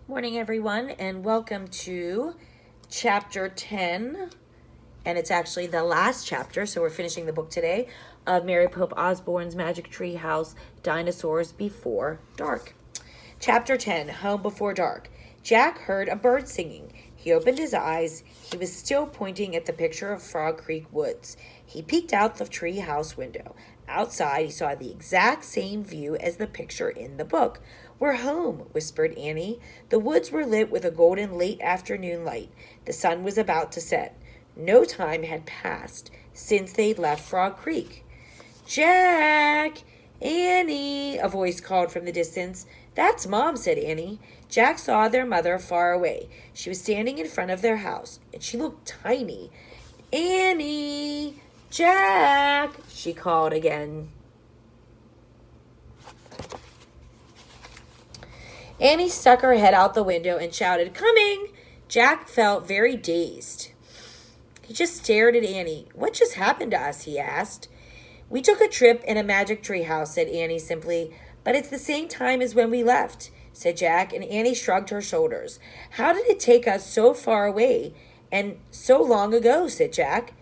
Morning, everyone, and welcome to chapter 10. And it's actually the last chapter, so we're finishing the book today, of Mary Pope Osborne's Magic Tree House, Dinosaurs Before Dark. Chapter 10, Home Before Dark. Jack heard a bird singing. He opened his eyes. He was still pointing at the picture of Frog Creek Woods. He peeked out the tree house window. Outside, he saw the exact same view as the picture in the book. "We're home," whispered Annie. The woods were lit with a golden late afternoon light. The sun was about to set. No time had passed since they'd left Frog Creek. "Jack! Annie!" a voice called from the distance. "That's Mom," said Annie. Jack saw their mother far away. She was standing in front of their house, and she looked tiny. "Annie! Jack!" she called again. Annie stuck her head out the window and shouted, "Coming!" Jack felt very dazed. He just stared at Annie. "What just happened to us?" he asked. "We took a trip in a magic tree house," said Annie simply. "But it's the same time as when we left," said Jack, and Annie shrugged her shoulders. "How did it take us so far away and so long ago?" said Jack.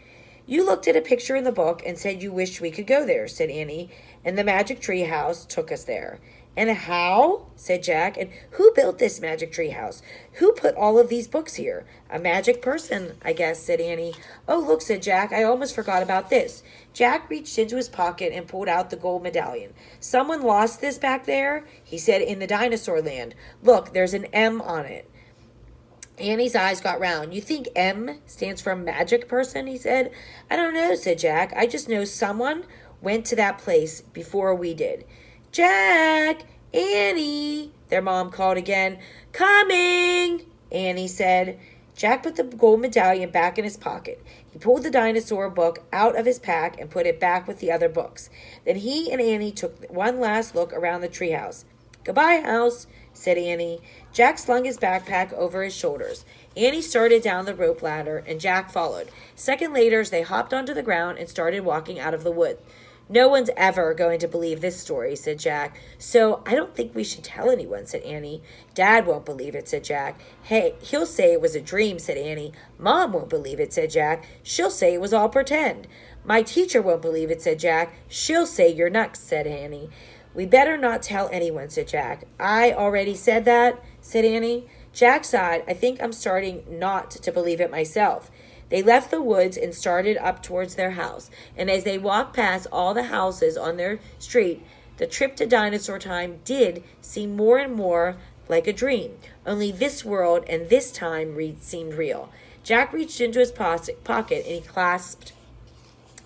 "You looked at a picture in the book and said you wished we could go there," said Annie, "and the magic tree house took us there." "And how?" said Jack. "And who built this magic tree house? Who put all of these books here?" "A magic person, I guess," said Annie. "Oh, look," said Jack, "I almost forgot about this." Jack reached into his pocket and pulled out the gold medallion. "Someone lost this back there," he said, "in the dinosaur land. Look, there's an M on it." Annie's eyes got round. "You think M stands for magic person?" he said. "I don't know," said Jack. "I just know someone went to that place before we did." "Jack! Annie!" their mom called again. "Coming!" Annie said. Jack put the gold medallion back in his pocket. He pulled the dinosaur book out of his pack and put it back with the other books. Then he and Annie took one last look around the treehouse. "Goodbye, house," said Annie. Jack slung his backpack over his shoulders. Annie started down the rope ladder, and Jack followed. A second later, they hopped onto the ground and started walking out of the wood. "No one's ever going to believe this story," said Jack. "So I don't think we should tell anyone," said Annie. "Dad won't believe it," said Jack. "Hey, he'll say it was a dream," said Annie. "Mom won't believe it," said Jack. "She'll say it was all pretend." "My teacher won't believe it," said Jack. "She'll say you're nuts," said Annie. "We better not tell anyone," said Jack. "I already said that," said Annie. Jack sighed. "I think I'm starting not to believe it myself." They left the woods and started up towards their house. And as they walked past all the houses on their street, the trip to Dinosaur Time did seem more and more like a dream. Only this world and this time seemed real. Jack reached into his pocket and he clasped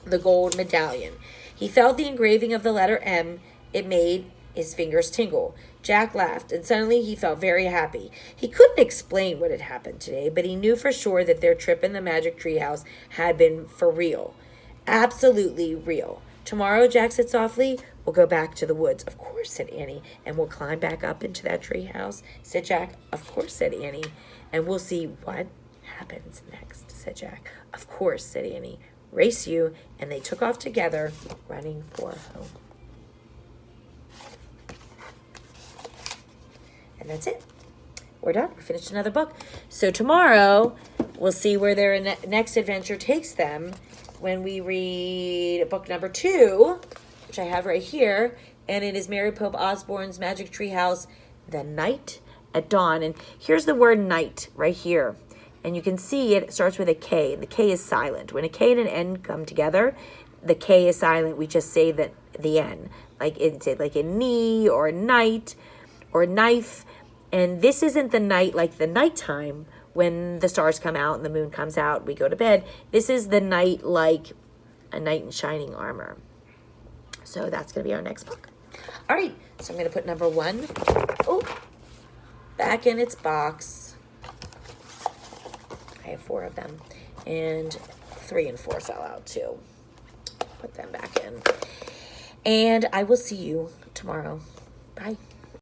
the gold medallion. He felt the engraving of the letter M. It made his fingers tingle. Jack laughed, and suddenly he felt very happy. He couldn't explain what had happened today, but he knew for sure that their trip in the magic treehouse had been for real. Absolutely real. "Tomorrow," Jack said softly, "we'll go back to the woods." "Of course," said Annie. "And we'll climb back up into that treehouse," said Jack. "Of course," said Annie. "And we'll see what happens next," said Jack. "Of course," said Annie. "Race you," and they took off together, running for home. And that's it. We're done. We finished another book. So tomorrow, we'll see where their next adventure takes them when we read book number 2, which I have right here. And it is Mary Pope Osborne's Magic Tree House, The Night at Dawn. And here's the word night right here. And you can see it starts with a K. And the K is silent. When a K and an N come together, the K is silent. We just say that the N. Like in knee or night or knife. And this isn't the night like the nighttime when the stars come out and the moon comes out, we go to bed. This is the night like a knight in shining armor. So that's going to be our next book. All right, so I'm going to put number 1 back in its box. I have 4 of them. And 3 and 4 fell out too. Put them back in. And I will see you tomorrow. Bye.